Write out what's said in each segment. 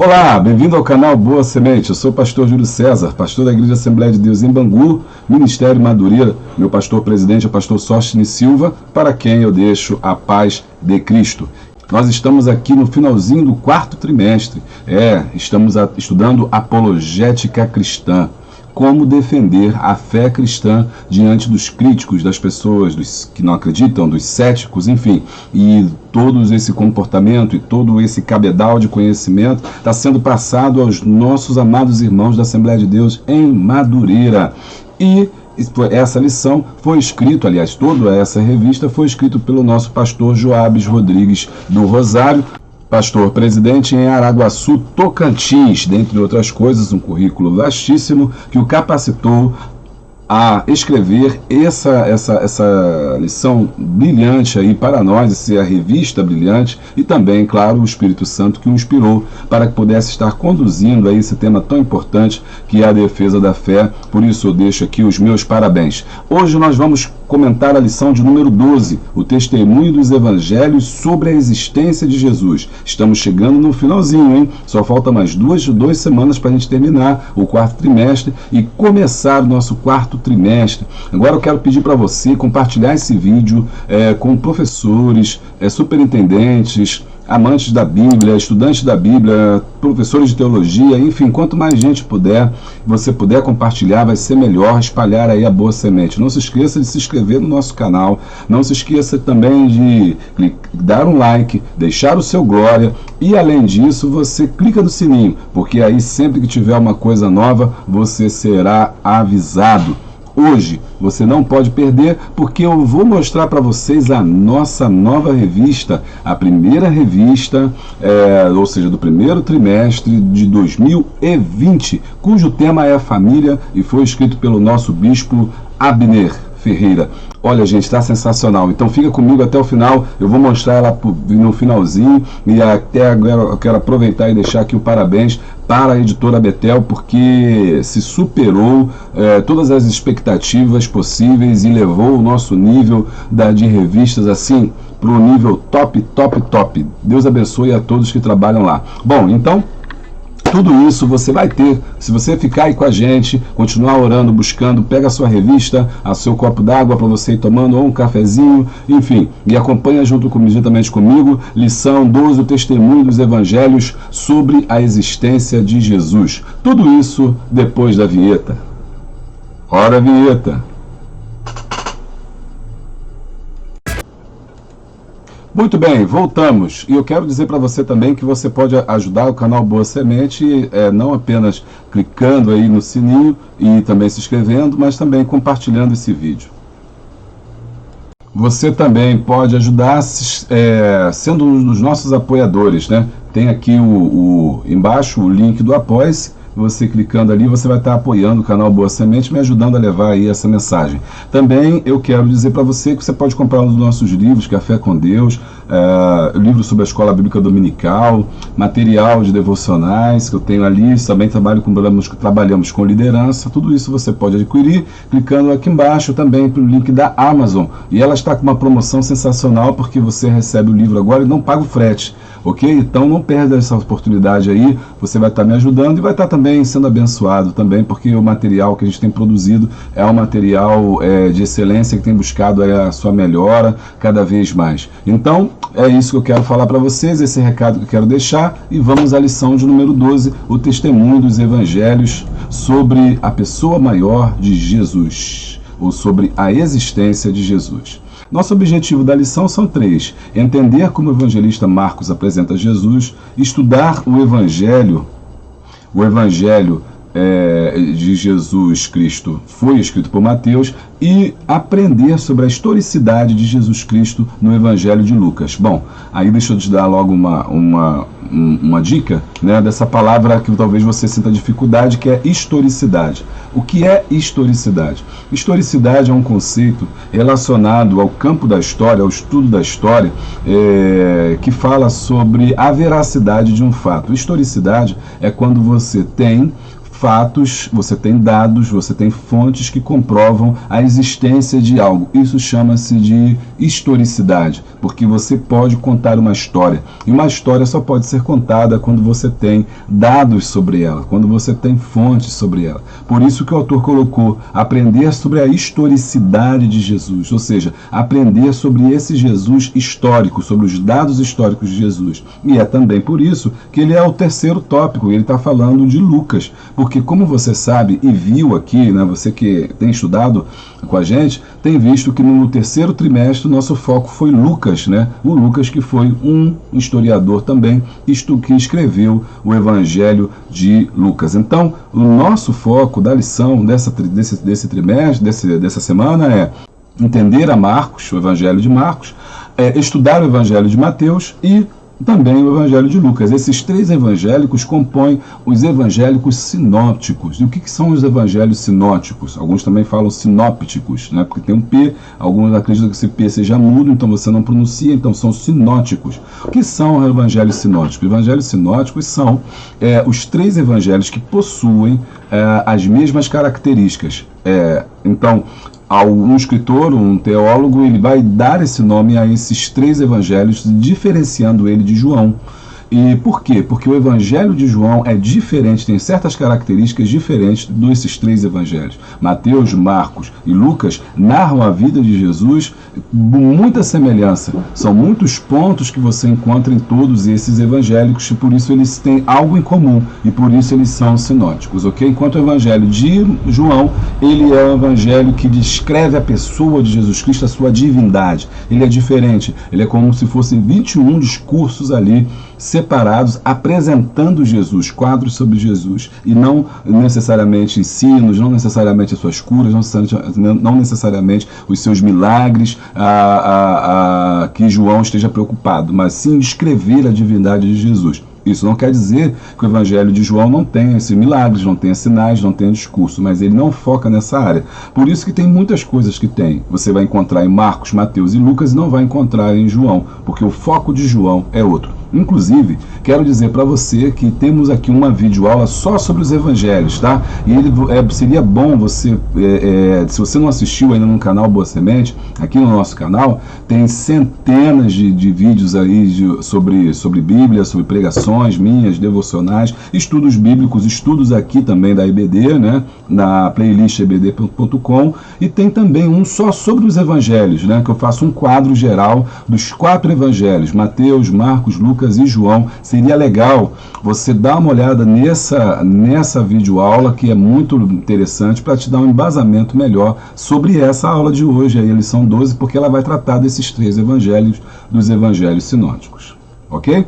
Olá, bem-vindo ao canal Boa Semente. Eu sou o pastor Júlio César, pastor da Igreja Assembleia de Deus em Bangu, Ministério Madureira. Meu pastor presidente é o pastor Sóstene Silva, para quem eu deixo a paz de Cristo. Nós estamos aqui no finalzinho do quarto trimestre. Estamos estudando apologética cristã. Como defender a fé cristã diante dos críticos, das pessoas dos que não acreditam, dos céticos, enfim. E todo esse comportamento e todo esse cabedal de conhecimento está sendo passado aos nossos amados irmãos da Assembleia de Deus em Madureira. E essa lição foi escrita, aliás, toda essa revista foi escrita pelo nosso pastor Joabes Rodrigues do Rosário, pastor presidente em Araguaçu, Tocantins, dentre outras coisas, um currículo vastíssimo que o capacitou a escrever essa lição brilhante aí para nós, essa revista brilhante, e também, claro, o Espírito Santo que o inspirou para que pudesse estar conduzindo aí esse tema tão importante que é a defesa da fé. Por isso eu deixo aqui os meus parabéns. Hoje nós vamos comentar a lição de número 12, o testemunho dos evangelhos sobre a existência de Jesus. Estamos chegando no finalzinho, hein? Só falta mais duas semanas para a gente terminar o quarto trimestre e começar o nosso quarto trimestre. Agora eu quero pedir para você compartilhar esse vídeo com professores, superintendentes, amantes da Bíblia, estudantes da Bíblia, professores de teologia, enfim, quanto mais gente você puder compartilhar, vai ser melhor, espalhar aí a boa semente. Não se esqueça de se inscrever no nosso canal, não se esqueça também de dar um like, deixar o seu glória e, além disso, você clica no sininho, porque aí sempre que tiver uma coisa nova, você será avisado. Hoje você não pode perder, porque eu vou mostrar para vocês a nossa nova revista, a primeira revista, ou seja, do primeiro trimestre de 2020, cujo tema é a família e foi escrito pelo nosso bispo Abner Ferreira. Olha, gente, está sensacional. Então fica comigo até o final, eu vou mostrar ela no finalzinho, e até agora eu quero aproveitar e deixar aqui o parabéns para a editora Betel, porque se superou todas as expectativas possíveis e levou o nosso nível de revistas assim para o nível top, top, top. Deus abençoe a todos que trabalham lá. Bom, então tudo isso você vai ter, se você ficar aí com a gente, continuar orando, buscando, pega a sua revista, o seu copo d'água para você ir tomando, ou um cafezinho, enfim, e acompanha juntamente comigo, lição 12, o testemunho dos evangelhos sobre a existência de Jesus. Tudo isso depois da vinheta. Ora, vinheta! Muito bem, voltamos. E eu quero dizer para você também que você pode ajudar o canal Boa Semente, não apenas clicando aí no sininho e também se inscrevendo, mas também compartilhando esse vídeo. Você também pode ajudar sendo um dos nossos apoiadores, né? Tem aqui embaixo o link do Apoie-se. Você clicando ali, você vai estar apoiando o canal Boa Semente, me ajudando a levar aí essa mensagem. Também eu quero dizer para você que você pode comprar um dos nossos livros, Café com Deus, livro sobre a Escola Bíblica Dominical, material de devocionais que eu tenho ali, também trabalhamos com liderança, tudo isso você pode adquirir clicando aqui embaixo também pelo link da Amazon. E ela está com uma promoção sensacional, porque você recebe o livro agora e não paga o frete. Ok? Então não perde essa oportunidade aí, você vai estar me ajudando e vai estar também sendo abençoado também, porque o material que a gente tem produzido é um material de excelência, que tem buscado a sua melhora cada vez mais. Então é isso que eu quero falar para vocês, esse recado que eu quero deixar, e vamos à lição de número 12, o testemunho dos evangelhos sobre a pessoa maior de Jesus, ou sobre a existência de Jesus. Nosso objetivo da lição são 3. Entender como o evangelista Marcos apresenta Jesus, estudar o Evangelho de Jesus Cristo foi escrito por Mateus, e aprender sobre a historicidade de Jesus Cristo no Evangelho de Lucas. Bom, aí deixa eu te dar logo uma dica, né, dessa palavra que talvez você sinta dificuldade, que é historicidade. O que é historicidade? Historicidade é um conceito relacionado ao campo da história, ao estudo da história, que fala sobre a veracidade de um fato. Historicidade é quando você tem fatos, você tem dados, você tem fontes que comprovam a existência de algo. Isso chama-se de historicidade, porque você pode contar uma história. E uma história só pode ser contada quando você tem dados sobre ela, quando você tem fontes sobre ela. Por isso que o autor colocou aprender sobre a historicidade de Jesus, ou seja, aprender sobre esse Jesus histórico, sobre os dados históricos de Jesus. E é também por isso que ele é o terceiro tópico, ele está falando de Lucas, porque como você sabe e viu aqui, né, você que tem estudado com a gente, tem visto que no terceiro trimestre nosso foco foi Lucas, né? O Lucas que foi um historiador também, que escreveu o Evangelho de Lucas. Então, o nosso foco da lição desse trimestre, dessa semana é entender a Marcos, o Evangelho de Marcos, estudar o Evangelho de Mateus e também o Evangelho de Lucas. Esses três evangélicos compõem os evangélicos sinópticos. E o que são os evangelhos sinópticos? Alguns também falam sinópticos, né? Porque tem um P, alguns acreditam que esse P seja mudo, então você não pronuncia, então são sinóticos. O que são os evangelhos sinóticos? Os evangelhos sinóticos são os três evangelhos que possuem as mesmas características. Então, um escritor, um teólogo, ele vai dar esse nome a esses três evangelhos, diferenciando ele de João. E por quê? Porque o Evangelho de João é diferente, tem certas características diferentes desses três evangelhos. Mateus, Marcos e Lucas narram a vida de Jesus com muita semelhança. São muitos pontos que você encontra em todos esses evangélicos e por isso eles têm algo em comum e por isso eles são sinóticos, ok? Enquanto o Evangelho de João, ele é um evangelho que descreve a pessoa de Jesus Cristo, a sua divindade. Ele é diferente, ele é como se fossem 21 discursos ali separados, apresentando Jesus, quadros sobre Jesus, e não necessariamente ensinos, não necessariamente as suas curas, não necessariamente os seus milagres, que João esteja preocupado, mas sim descrever a divindade de Jesus. Isso não quer dizer que o Evangelho de João não tenha esses milagres, não tenha sinais, não tenha discurso, mas ele não foca nessa área. Por isso que tem muitas coisas que tem. Você vai encontrar em Marcos, Mateus e Lucas e não vai encontrar em João, porque o foco de João é outro. Inclusive, quero dizer para você que temos aqui uma videoaula só sobre os evangelhos, tá? E seria bom você, se você não assistiu ainda no canal Boa Semente, aqui no nosso canal, tem centenas de vídeos aí sobre Bíblia, sobre pregações minhas, devocionais, estudos bíblicos, estudos aqui também da IBD, né? Na playlist ebd.com, e tem também um só sobre os evangelhos, né? Que eu faço um quadro geral dos 4 evangelhos, Mateus, Marcos, Lucas e João. Seria legal você dar uma olhada nessa videoaula, que é muito interessante, para te dar um embasamento melhor sobre essa aula de hoje, a lição 12, porque ela vai tratar desses 3 evangelhos, dos evangelhos sinóticos. Ok?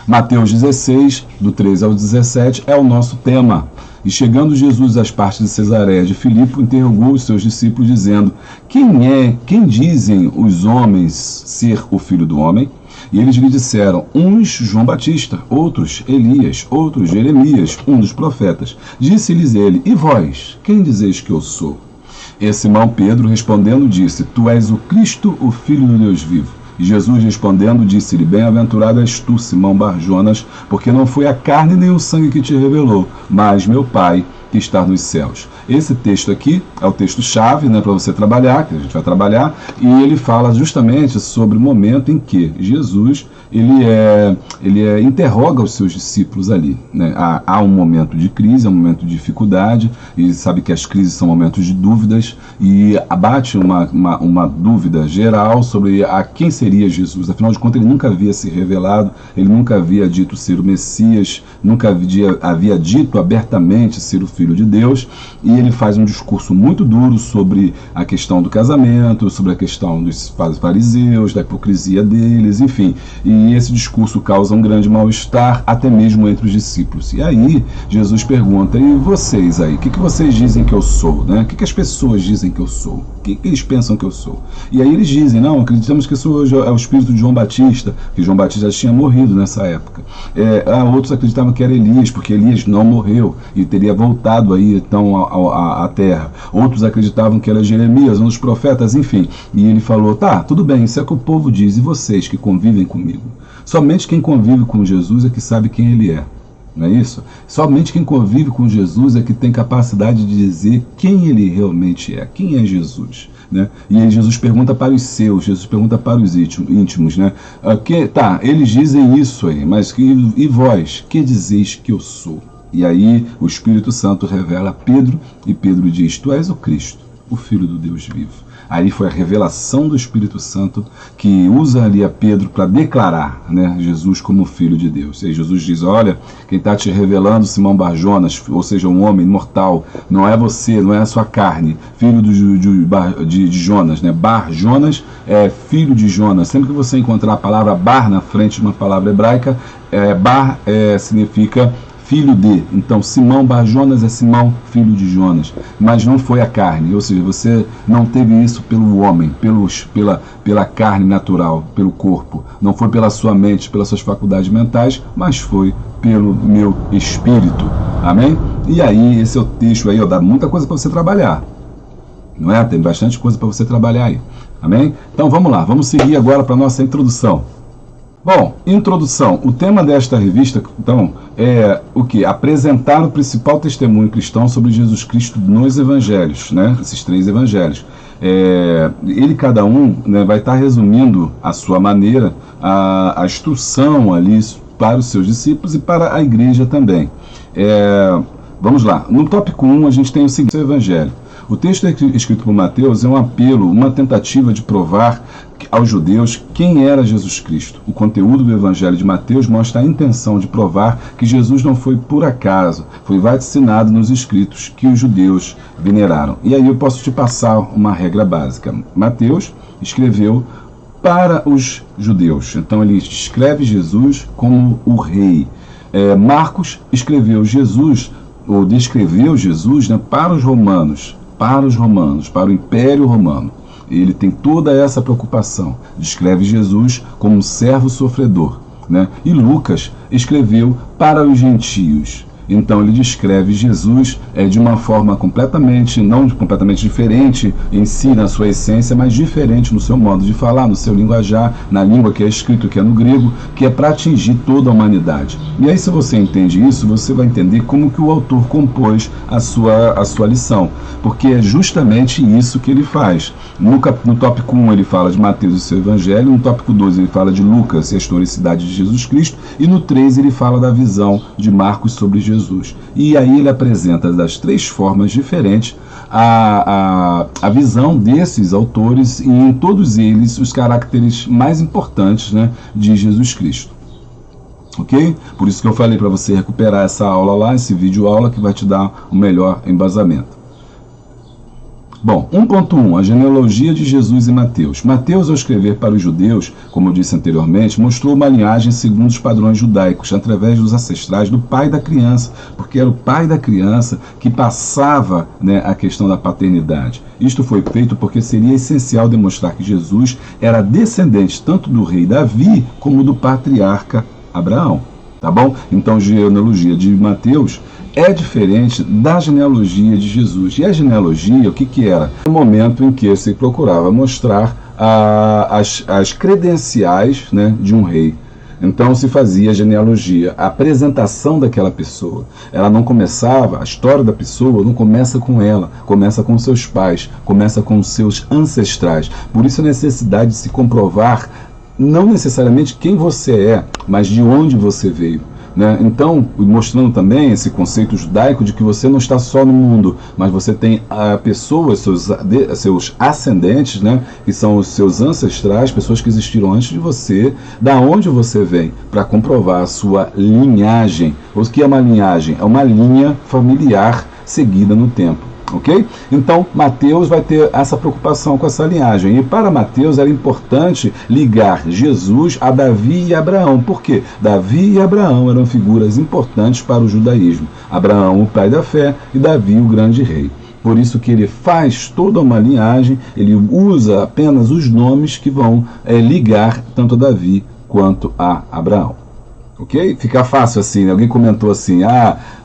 Mateus 16, do 13 ao 17, é o nosso tema. E chegando Jesus às partes de Cesareia de Filipe, interrogou os seus discípulos, dizendo: quem dizem os homens ser o Filho do Homem? E eles lhe disseram: uns João Batista, outros Elias, outros Jeremias, um dos profetas. Disse-lhes ele: e vós, quem dizeis que eu sou? E Simão Pedro respondendo disse: tu és o Cristo, o Filho do Deus vivo. E Jesus respondendo disse-lhe: bem-aventurado és tu, Simão Bar-Jonas, porque não foi a carne nem o sangue que te revelou, mas meu Pai que está nos céus. Esse texto aqui é o texto-chave, né, para você trabalhar, que a gente vai trabalhar, e ele fala justamente sobre o momento em que Jesus interroga os seus discípulos ali, né? Há um momento de crise, há um momento de dificuldade, e sabe que as crises são momentos de dúvidas, e abate uma dúvida geral sobre a quem seria Jesus. Afinal de contas, ele nunca havia se revelado, ele nunca havia dito ser o Messias, nunca havia dito abertamente ser o Filho de Deus, e ele faz um discurso muito duro sobre a questão do casamento, sobre a questão dos fariseus, da hipocrisia deles, enfim. E esse discurso causa um grande mal-estar, até mesmo entre os discípulos. E aí, Jesus pergunta: e vocês aí, o que vocês dizem que eu sou? Né? O que as pessoas dizem que eu sou? O que eles pensam que eu sou? E aí eles dizem: não, acreditamos que isso é o espírito de João Batista, que João Batista já tinha morrido nessa época. Outros acreditavam que era Elias, porque Elias não morreu e teria voltado aí então à terra. Outros acreditavam que era Jeremias, um dos profetas, enfim. E ele falou: tá, tudo bem, isso é o que o povo diz, e vocês que convivem comigo? Somente quem convive com Jesus é que sabe quem ele é. Não é isso? Somente quem convive com Jesus é que tem capacidade de dizer quem ele realmente é, quem é Jesus. Né? E aí Jesus pergunta para os seus, Jesus pergunta para os íntimos, né? Eles dizem isso aí, mas e vós, que dizeis que eu sou? E aí o Espírito Santo revela a Pedro, e Pedro diz, tu és o Cristo, o Filho do Deus vivo. Aí foi a revelação do Espírito Santo que usa ali a Pedro para declarar, né, Jesus como Filho de Deus. E aí Jesus diz, olha, quem está te revelando, Simão Bar-Jonas, ou seja, um homem mortal, não é você, não é a sua carne, filho de Jonas, né? Bar-Jonas é filho de Jonas. Sempre que você encontrar a palavra Bar na frente de uma palavra hebraica, Bar significa filho de. Então, Simão Bar-Jonas é Simão, filho de Jonas. Mas não foi a carne, ou seja, você não teve isso pelo homem, pela carne natural, pelo corpo. Não foi pela sua mente, pelas suas faculdades mentais, mas foi pelo meu espírito. Amém? E aí, esse é o texto aí, ó, dá muita coisa para você trabalhar. Não é? Tem bastante coisa para você trabalhar aí. Amém? Então, vamos lá. Vamos seguir agora para a nossa introdução. Bom, introdução. O tema desta revista, então, é o que? Apresentar o principal testemunho cristão sobre Jesus Cristo nos evangelhos, né? Esses 3 evangelhos. Ele, cada um, né, vai estar resumindo à sua maneira a instrução ali para os seus discípulos e para a igreja também. Vamos lá. No tópico 1, a gente tem o seguinte evangelho. O texto escrito por Mateus é um apelo, uma tentativa de provar aos judeus quem era Jesus Cristo. O conteúdo do Evangelho de Mateus mostra a intenção de provar que Jesus não foi por acaso, foi vaticinado nos escritos que os judeus veneraram. E aí eu posso te passar uma regra básica. Mateus escreveu para os judeus, então ele escreve Jesus como o rei. Marcos escreveu Jesus, ou descreveu Jesus, né, para os romanos, para o Império Romano. Ele tem toda essa preocupação. Descreve Jesus como um servo sofredor, né? E Lucas escreveu para os gentios. Então ele descreve Jesus de uma forma não completamente diferente em si, na sua essência, mas diferente no seu modo de falar, no seu linguajar, na língua que é escrito, que é no grego, que é para atingir toda a humanidade. E aí, se você entende isso, você vai entender como que o autor compôs a sua lição, porque é justamente isso que ele faz. No tópico 1 ele fala de Mateus e seu evangelho, no tópico 2 ele fala de Lucas e a historicidade de Jesus Cristo, e no 3 ele fala da visão de Marcos sobre Jesus. E aí ele apresenta das 3 formas diferentes a visão desses autores, e em todos eles os caracteres mais importantes, né, de Jesus Cristo. Ok? Por isso que eu falei para você recuperar essa aula lá, esse vídeo aula que vai te dar um melhor embasamento. Bom, 1.1, a genealogia de Jesus em Mateus. Mateus, ao escrever para os judeus, como eu disse anteriormente, mostrou uma linhagem segundo os padrões judaicos, através dos ancestrais do pai da criança, porque era o pai da criança que passava, né, a questão da paternidade. Isto foi feito porque seria essencial demonstrar que Jesus era descendente tanto do rei Davi como do patriarca Abraão. Tá bom? Então, a genealogia de Mateus é diferente da genealogia de Jesus. E a genealogia, o que era? O momento em que se procurava mostrar as credenciais, né, de um rei. Então se fazia a genealogia, a apresentação daquela pessoa. Ela não começava, a história da pessoa não começa com ela, começa com seus pais, começa com seus ancestrais. Por isso a necessidade de se comprovar não necessariamente quem você é, mas de onde você veio. Né? Então, mostrando também esse conceito judaico de que você não está só no mundo, mas você tem pessoas, seus ascendentes, né? Que são os seus ancestrais, pessoas que existiram antes de você, da onde você vem, para comprovar a sua linhagem. O que é uma linhagem? É uma linha familiar seguida no tempo. Ok? Então, Mateus vai ter essa preocupação com essa linhagem. E para Mateus era importante ligar Jesus a Davi e Abraão. Por quê? Davi e Abraão eram figuras importantes para o judaísmo. Abraão, o pai da fé, e Davi, o grande rei. Por isso que ele faz toda uma linhagem, ele usa apenas os nomes que vão ligar tanto a Davi quanto a Abraão. Ok? Fica fácil assim, né? Alguém comentou assim,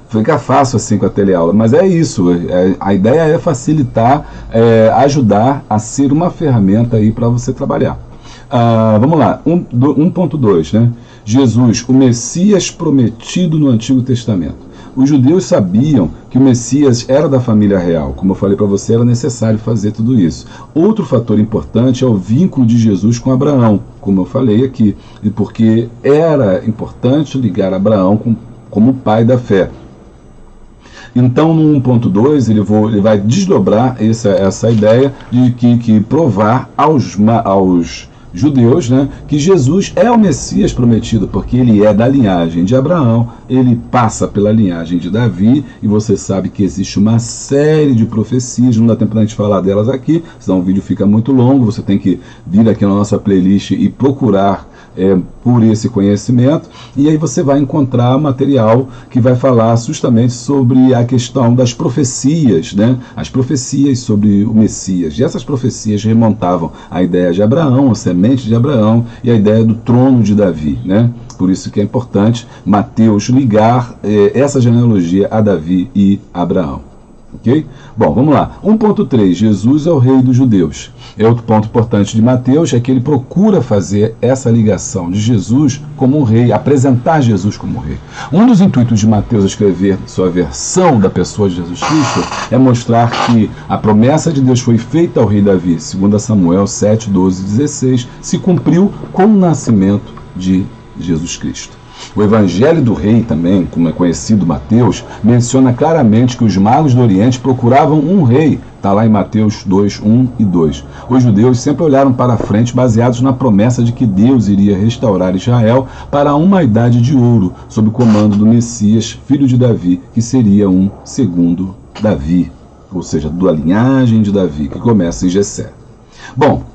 fica fácil assim com a teleaula, mas é isso, a ideia é facilitar, ajudar a ser uma ferramenta aí para você trabalhar. Vamos lá, 1.2, né? Jesus, o Messias prometido no Antigo Testamento. Os judeus sabiam que o Messias era da família real. Como eu falei para você, era necessário fazer tudo isso. Outro fator importante é o vínculo de Jesus com Abraão, como eu falei aqui, porque era importante ligar Abraão como pai da fé. Então, no 1.2, ele vai desdobrar essa ideia de que provar aos judeus, né, que Jesus é o Messias prometido, porque ele é da linhagem de Abraão, ele passa pela linhagem de Davi, e você sabe que existe uma série de profecias, não dá tempo para a gente falar delas aqui, senão o vídeo fica muito longo, você tem que vir aqui na nossa playlist e procurar por esse conhecimento, e aí você vai encontrar material que vai falar justamente sobre a questão das profecias, né? As profecias sobre o Messias. E essas profecias remontavam à ideia de Abraão, a semente de Abraão, e a ideia do trono de Davi, né? Por isso que é importante Mateus ligar essa genealogia a Davi e Abraão. Ok? Bom, vamos lá. 1.3. Jesus é o rei dos judeus. Outro ponto importante de Mateus é que ele procura fazer essa ligação de Jesus como um rei, apresentar Jesus como um rei. Um dos intuitos de Mateus escrever sua versão da pessoa de Jesus Cristo é mostrar que a promessa de Deus foi feita ao rei Davi, segundo Samuel 7, 12 e 16, se cumpriu com o nascimento de Jesus Cristo. O Evangelho do Rei também, como é conhecido Mateus, menciona claramente que os magos do Oriente procuravam um rei. Está lá em Mateus 2, 1 e 2. Os judeus sempre olharam para frente baseados na promessa de que Deus iria restaurar Israel para uma idade de ouro, sob o comando do Messias, filho de Davi, que seria um segundo Davi, ou seja, da linhagem de Davi, que começa em Jessé. Bom,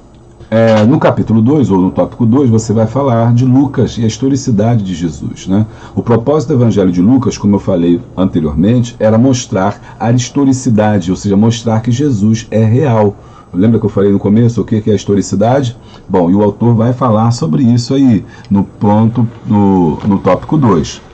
no capítulo 2, ou no tópico 2, você vai falar de Lucas e a historicidade de Jesus, né? O propósito do Evangelho de Lucas, como eu falei anteriormente, era mostrar a historicidade, ou seja, mostrar que Jesus é real. Lembra que eu falei no começo o que é a historicidade? Bom, e o autor vai falar sobre isso aí, no tópico 2.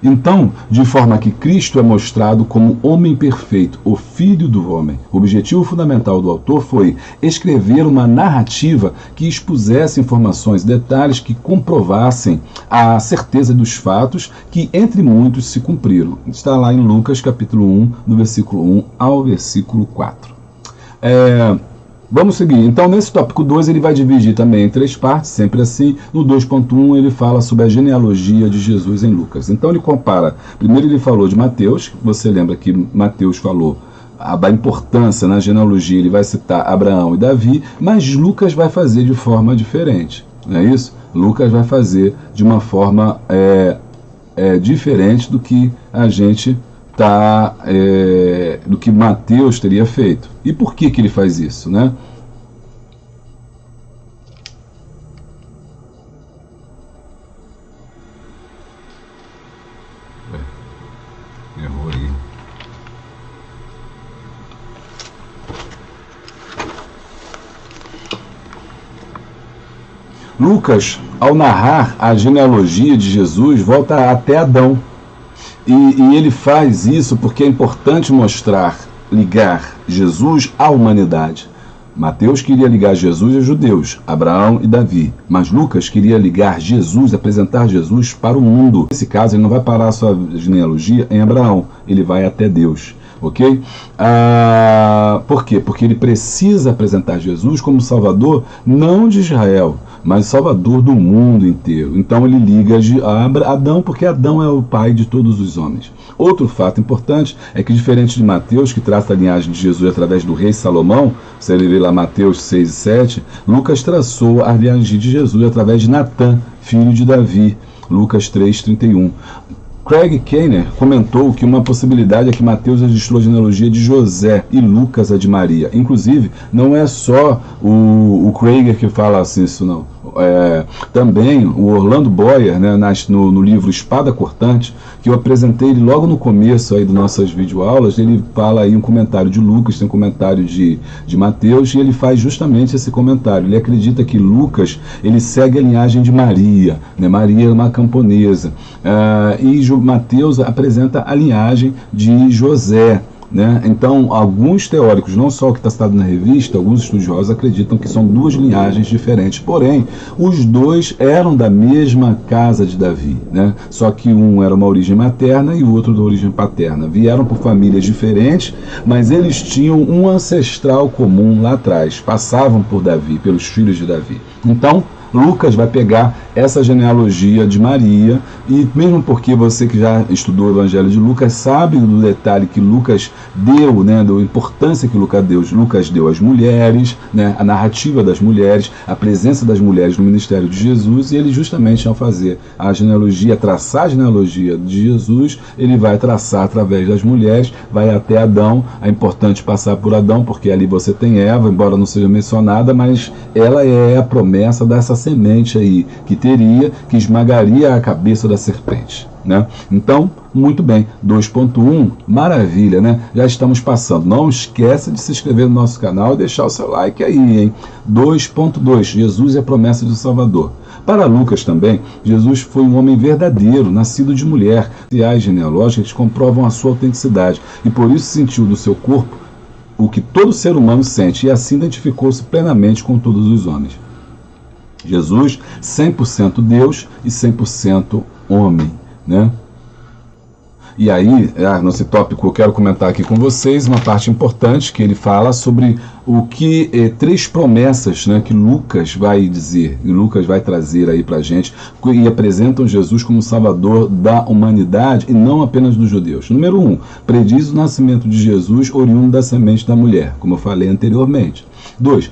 Então, de forma que Cristo é mostrado como homem perfeito, o Filho do homem. O objetivo fundamental do autor foi escrever uma narrativa que expusesse informações e detalhes que comprovassem a certeza dos fatos que, entre muitos, se cumpriram. Está lá em Lucas, capítulo 1, do versículo 1 ao versículo 4. Vamos seguir. Então, nesse tópico 2, ele vai dividir também em 3 partes, sempre assim. No 2.1, ele fala sobre a genealogia de Jesus em Lucas. Então, ele compara. Primeiro, ele falou de Mateus. Você lembra que Mateus falou da importância na genealogia, ele vai citar Abraão e Davi, mas Lucas vai fazer de forma diferente. Não é isso? Lucas vai fazer de uma forma diferente do que a gente do que Mateus teria feito. E por que ele faz isso, né? Errou aí. Lucas, ao narrar a genealogia de Jesus, volta até Adão. E ele faz isso porque é importante ligar Jesus à humanidade. Mateus queria ligar Jesus aos judeus, Abraão e Davi. Mas Lucas queria ligar Jesus, apresentar Jesus para o mundo. Nesse caso, ele não vai parar a sua genealogia em Abraão, ele vai até Deus. Ok? Por quê? Porque ele precisa apresentar Jesus como Salvador, não de Israel, mas Salvador do mundo inteiro. Então ele liga a Adão, porque Adão é o pai de todos os homens. Outro fato importante é que, diferente de Mateus, que trata a linhagem de Jesus através do rei Salomão, você vê lá Mateus 6 e 7, Lucas traçou a linhagem de Jesus através de Natã, filho de Davi, Lucas 3, 31. Craig Keener comentou que uma possibilidade é que Mateus registrou a genealogia de José e Lucas a de Maria. Inclusive, não é só o Craig que fala assim, isso não. Também o Orlando Boyer, né, no livro Espada Cortante, que eu apresentei ele logo no começo aí das nossas videoaulas, ele fala aí um comentário de Lucas, tem um comentário de Mateus, e ele faz justamente esse comentário. Ele acredita que Lucas, ele segue a linhagem de Maria, né? Maria é uma camponesa, e Mateus apresenta a linhagem de José, né? Então, alguns teóricos, não só o que está citado na revista, alguns estudiosos acreditam que são duas linhagens diferentes. Porém, os dois eram da mesma casa de Davi, né? Só que um era uma origem materna e o outro da origem paterna. Vieram por famílias diferentes, mas eles tinham um ancestral comum lá atrás. Passavam por Davi, pelos filhos de Davi. Então, Lucas vai pegar essa genealogia de Maria, e mesmo porque você que já estudou o Evangelho de Lucas sabe do detalhe que Lucas deu, né, da importância que Lucas deu às mulheres, né, a narrativa das mulheres, a presença das mulheres no ministério de Jesus, e ele justamente ao fazer a genealogia, traçar a genealogia de Jesus, ele vai traçar através das mulheres, vai até Adão. É importante passar por Adão, porque ali você tem Eva, embora não seja mencionada, mas ela é a promessa dessa semente aí, que esmagaria a cabeça da serpente, né? Então, muito bem, 2.1, maravilha, né? Já estamos passando. Não esquece de se inscrever no nosso canal e deixar o seu like aí, hein? 2.2, Jesus é a promessa do Salvador. Para Lucas também, Jesus foi um homem verdadeiro, nascido de mulher. As genealógicas comprovam a sua autenticidade, e por isso sentiu do seu corpo o que todo ser humano sente, e assim identificou-se plenamente com todos os homens. Jesus, 100% Deus e 100% homem, né? E aí, nesse tópico, eu quero comentar aqui com vocês uma parte importante que ele fala sobre o que três promessas, né, que Lucas vai dizer, e Lucas vai trazer aí pra gente, e apresentam Jesus como Salvador da humanidade e não apenas dos judeus. Número 1, prediz o nascimento de Jesus oriundo da semente da mulher, como eu falei anteriormente. 2,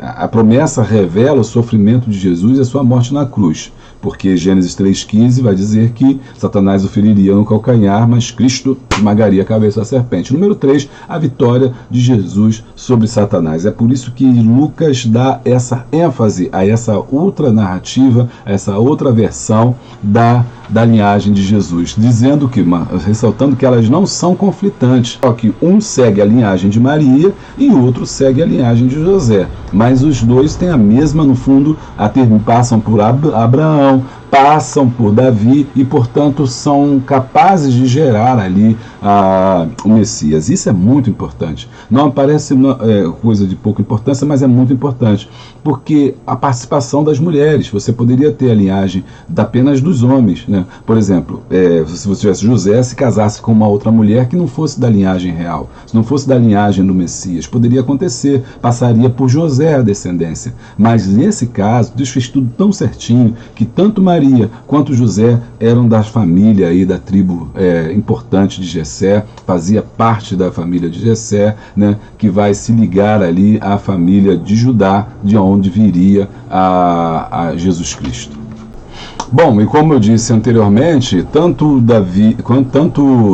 a promessa revela o sofrimento de Jesus e a sua morte na cruz, porque Gênesis 3,15 vai dizer que Satanás o feriria no calcanhar, mas Cristo esmagaria a cabeça da serpente. Número 3, a vitória de Jesus sobre Satanás. É por isso que Lucas dá essa ênfase a essa outra narrativa, a essa outra versão da linhagem de Jesus, dizendo que, ressaltando que elas não são conflitantes, só que um segue a linhagem de Maria e o outro segue a linhagem de José, mas os dois têm a mesma, no fundo, passam por Abraão, passam por Davi e, portanto, são capazes de gerar ali o Messias. Isso é muito importante. Não parece coisa de pouca importância, mas é muito importante, porque a participação das mulheres, você poderia ter a linhagem apenas dos homens, né? Por exemplo, se você tivesse José, se casasse com uma outra mulher que não fosse da linhagem real, se não fosse da linhagem do Messias, poderia acontecer, passaria por José a descendência. Mas nesse caso, Deus fez tudo tão certinho que tanto Maria quanto José eram da família aí, da tribo importante de Jessé, fazia parte da família de Jessé, né, que vai se ligar ali à família de Judá, de onde viria a Jesus Cristo. Bom, e como eu disse anteriormente, tanto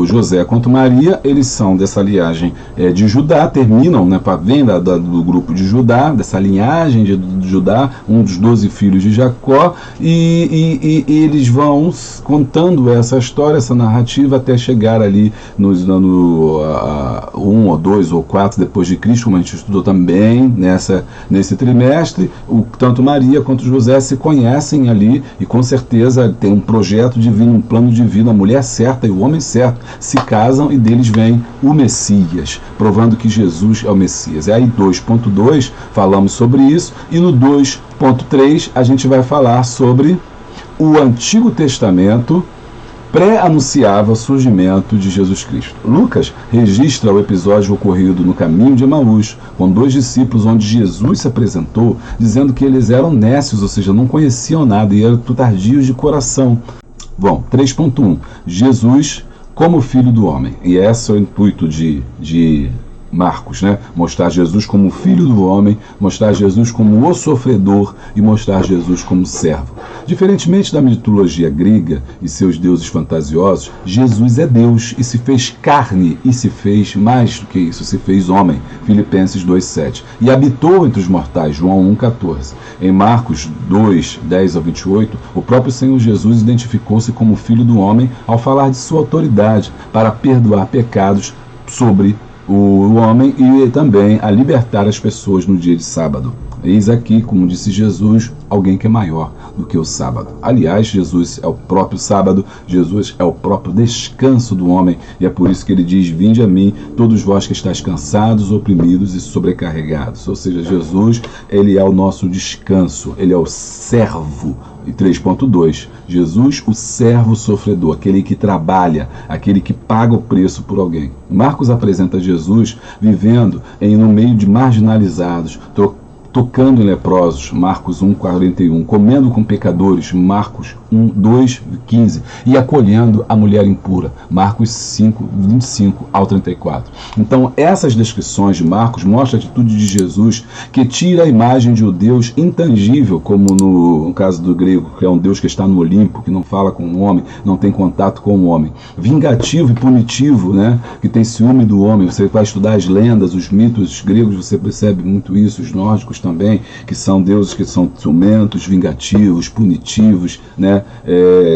José quanto Maria, eles são dessa linhagem de Judá, terminam, né, vem do grupo de Judá, dessa linhagem de Judá, um dos 12 filhos de Jacó, e eles vão contando essa história, essa narrativa, até chegar ali nos anos 1 ou 2 ou 4 depois de Cristo, como a gente estudou também nesse trimestre. Tanto Maria quanto José se conhecem ali, e com certeza tem um projeto divino, um plano divino, a mulher certa e o homem certo se casam, e deles vem o Messias, provando que Jesus é o Messias. E aí 2.2 falamos sobre isso, e no 2.3 a gente vai falar sobre o Antigo Testamento pré-anunciava o surgimento de Jesus Cristo. Lucas registra o episódio ocorrido no caminho de Emaús, com 2 discípulos, onde Jesus se apresentou, dizendo que eles eram nécios, ou seja, não conheciam nada e eram tardios de coração. Bom, 3.1, Jesus como Filho do Homem. E esse é o intuito de Marcos, né? Mostrar Jesus como Filho do Homem, mostrar Jesus como o sofredor e mostrar Jesus como servo. Diferentemente da mitologia grega e seus deuses fantasiosos, Jesus é Deus e se fez carne, e se fez mais do que isso, se fez homem, Filipenses 2,7, e habitou entre os mortais, João 1,14. Em Marcos 2:10 ao 28, o próprio Senhor Jesus identificou-se como Filho do Homem ao falar de sua autoridade para perdoar pecados sobre o homem e também a libertar as pessoas no dia de sábado. Eis aqui, como disse Jesus, alguém que é maior do que o sábado. Aliás, Jesus é o próprio sábado, Jesus é o próprio descanso do homem, e é por isso que ele diz: vinde a mim, todos vós que estáis cansados, oprimidos e sobrecarregados. Ou seja, Jesus, ele é o nosso descanso, ele é o servo. E 3.2, Jesus, o servo sofredor, aquele que trabalha, aquele que paga o preço por alguém. Marcos apresenta Jesus vivendo no meio de marginalizados, tocando em leprosos, Marcos 1:41, comendo com pecadores, Marcos 2:15, e acolhendo a mulher impura, Marcos 5:25 ao 34. Então, essas descrições de Marcos mostram a atitude de Jesus, que tira a imagem de um Deus intangível, como no caso do grego, que é um Deus que está no Olimpo, que não fala com o homem, não tem contato com o homem, vingativo e punitivo, né? Que tem ciúme do homem. Você vai estudar as lendas, os mitos gregos, você percebe muito isso, os nórdicos também, que são deuses que são ciumentos, vingativos, punitivos, né?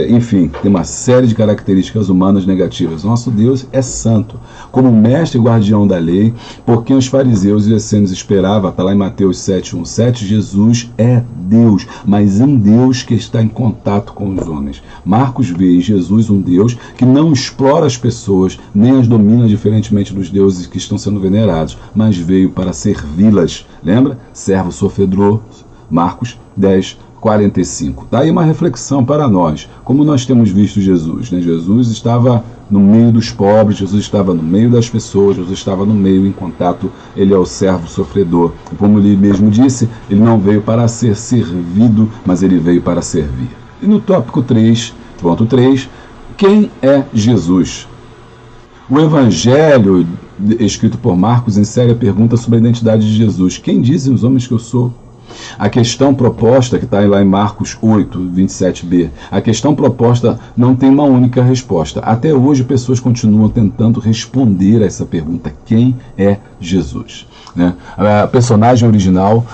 Enfim, tem uma série de características humanas negativas. Nosso Deus é santo, como mestre e guardião da lei, por quem os fariseus e os essênios esperavam. Está lá em Mateus 7:1-7, Jesus é Deus, mas um Deus que está em contato com os homens. Marcos vê em Jesus um Deus que não explora as pessoas, nem as domina diferentemente dos deuses que estão sendo venerados, mas veio para servi-las. Lembra? Servo sofredor, Marcos 10:45. Daí uma reflexão para nós, como nós temos visto Jesus, né? Jesus estava no meio dos pobres, Jesus estava no meio das pessoas, Jesus estava no meio, em contato, ele é o servo sofredor. Como ele mesmo disse, ele não veio para ser servido, mas ele veio para servir. E no tópico 3.3, quem é Jesus? O Evangelho escrito por Marcos insere a pergunta sobre a identidade de Jesus. Quem dizem os homens que eu sou? A questão proposta, que está lá em Marcos 8:27b, a questão proposta não tem uma única resposta. Até hoje, pessoas continuam tentando responder a essa pergunta: quem é Jesus? Né? A personagem original,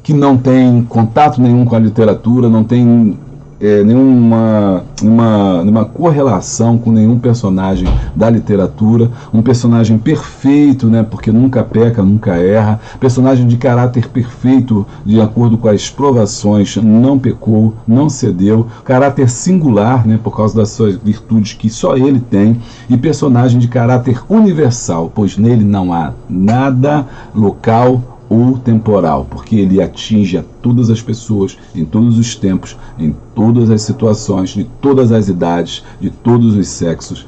que não tem contato nenhum com a literatura, não tem nenhuma correlação com nenhum personagem da literatura, um personagem perfeito, né, porque nunca peca, nunca erra, personagem de caráter perfeito, de acordo com as provações, não pecou, não cedeu, caráter singular, né, por causa das suas virtudes que só ele tem, e personagem de caráter universal, pois nele não há nada local ou temporal, porque ele atinge a todas as pessoas, em todos os tempos, em todas as situações, de todas as idades, de todos os sexos.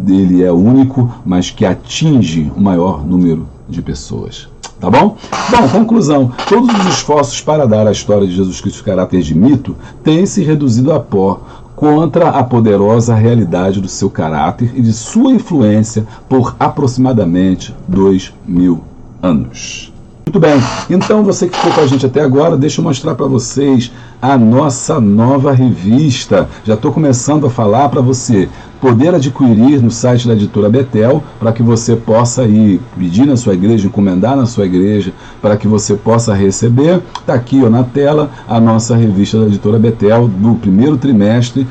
Ele é único, mas que atinge o maior número de pessoas. Tá bom? Bom, conclusão. Todos os esforços para dar à história de Jesus Cristo caráter de mito têm se reduzido a pó contra a poderosa realidade do seu caráter e de sua influência por aproximadamente 2000 anos. Muito bem, então você que ficou com a gente até agora, deixa eu mostrar para vocês a nossa nova revista. Já estou começando a falar para você poder adquirir no site da editora Betel, para que você possa ir pedir na sua igreja, encomendar na sua igreja, para que você possa receber. Está aqui na tela a nossa revista da editora Betel do primeiro trimestre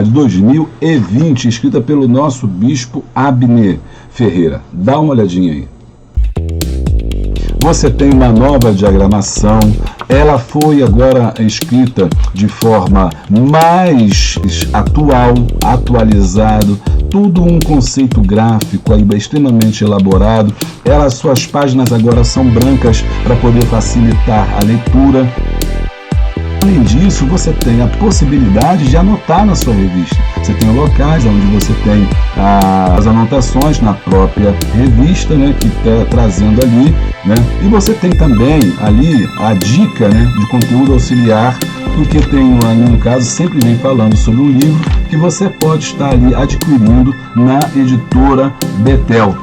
de 2020, escrita pelo nosso bispo Abner Ferreira. Dá uma olhadinha aí. Você tem uma nova diagramação, ela foi agora escrita de forma mais atualizado, tudo um conceito gráfico aí extremamente elaborado. Suas páginas agora são brancas para poder facilitar a leitura. Além disso, você tem a possibilidade de anotar na sua revista. Você tem locais onde você tem as anotações na própria revista, né, que está trazendo ali, né, e você tem também ali a dica, né, de conteúdo auxiliar, porque tem ali, no caso, sempre vem falando sobre um livro que você pode estar ali adquirindo na editora Betel.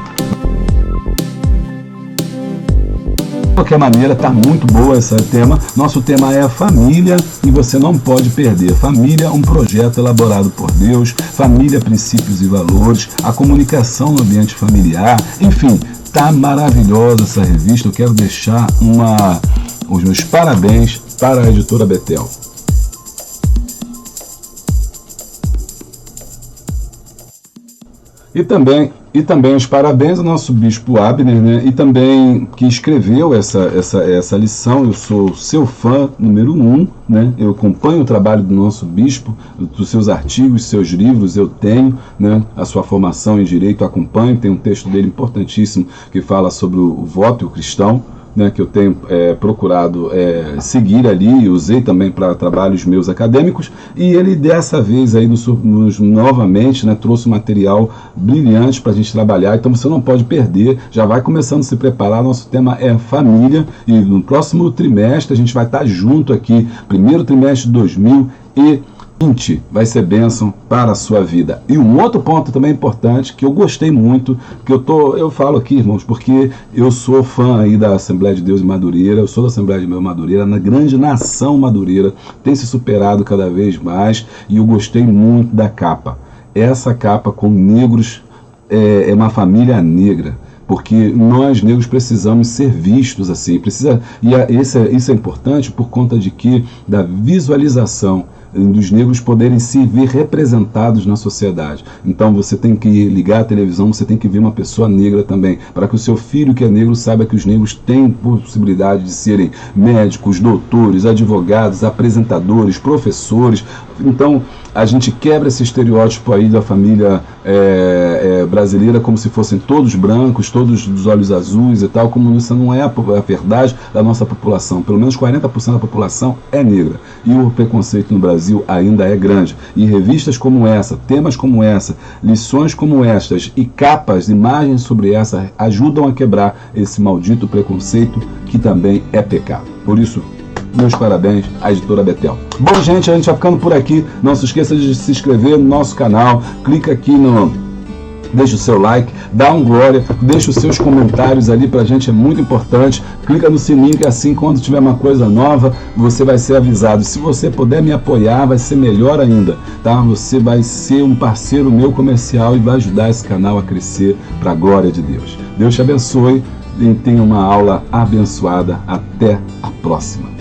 De qualquer maneira, está muito boa esse tema. Nosso tema é a família e você não pode perder. Família, um projeto elaborado por Deus, família, princípios e valores, a comunicação no ambiente familiar, enfim, tá maravilhosa essa revista. Eu quero deixar os meus parabéns para a editora Betel. E também os parabéns ao nosso bispo Abner, né? E também que escreveu essa lição. Eu sou seu fã número 1, né? Eu acompanho o trabalho do nosso bispo, dos seus artigos, seus livros eu tenho, né? A sua formação em direito eu acompanho. Tem um texto dele importantíssimo que fala sobre o voto cristão, né, que eu tenho procurado seguir ali, usei também para trabalhos meus acadêmicos, e ele dessa vez aí novamente, né, trouxe um material brilhante para a gente trabalhar. Então você não pode perder, já vai começando a se preparar. Nosso tema é família, e no próximo trimestre a gente vai estar junto aqui, primeiro trimestre de 2020. Vai ser bênção para a sua vida. E um outro ponto também importante, que eu gostei muito, que eu falo aqui, irmãos, porque eu sou fã aí da Assembleia de Deus em Madureira, eu sou da Assembleia de Deus em Madureira, na grande nação Madureira, tem se superado cada vez mais, e eu gostei muito da capa. Essa capa com negros, é uma família negra, porque nós negros precisamos ser vistos assim, isso é importante por conta de que da visualização dos negros poderem se ver representados na sociedade. Então você tem que ligar a televisão, você tem que ver uma pessoa negra também, para que o seu filho que é negro saiba que os negros têm possibilidade de serem médicos, doutores, advogados, apresentadores, professores. Então a gente quebra esse estereótipo aí da família brasileira como se fossem todos brancos, todos dos olhos azuis e tal, como isso não é a verdade da nossa população. Pelo menos 40% da população é negra, e o preconceito no Brasil ainda é grande. E revistas como essa, temas como essa, lições como estas e capas, imagens sobre essa ajudam a quebrar esse maldito preconceito que também é pecado. Por isso, meus parabéns à editora Betel. Bom, gente, a gente vai ficando por aqui. Não se esqueça de se inscrever no nosso canal. Clica aqui deixa o seu like, dá um glória, deixa os seus comentários ali pra gente, é muito importante. Clica no sininho, que assim, quando tiver uma coisa nova, você vai ser avisado. Se você puder me apoiar, vai ser melhor ainda, tá? Você vai ser um parceiro meu comercial e vai ajudar esse canal a crescer pra glória de Deus. Deus te abençoe e tenha uma aula abençoada. Até a próxima.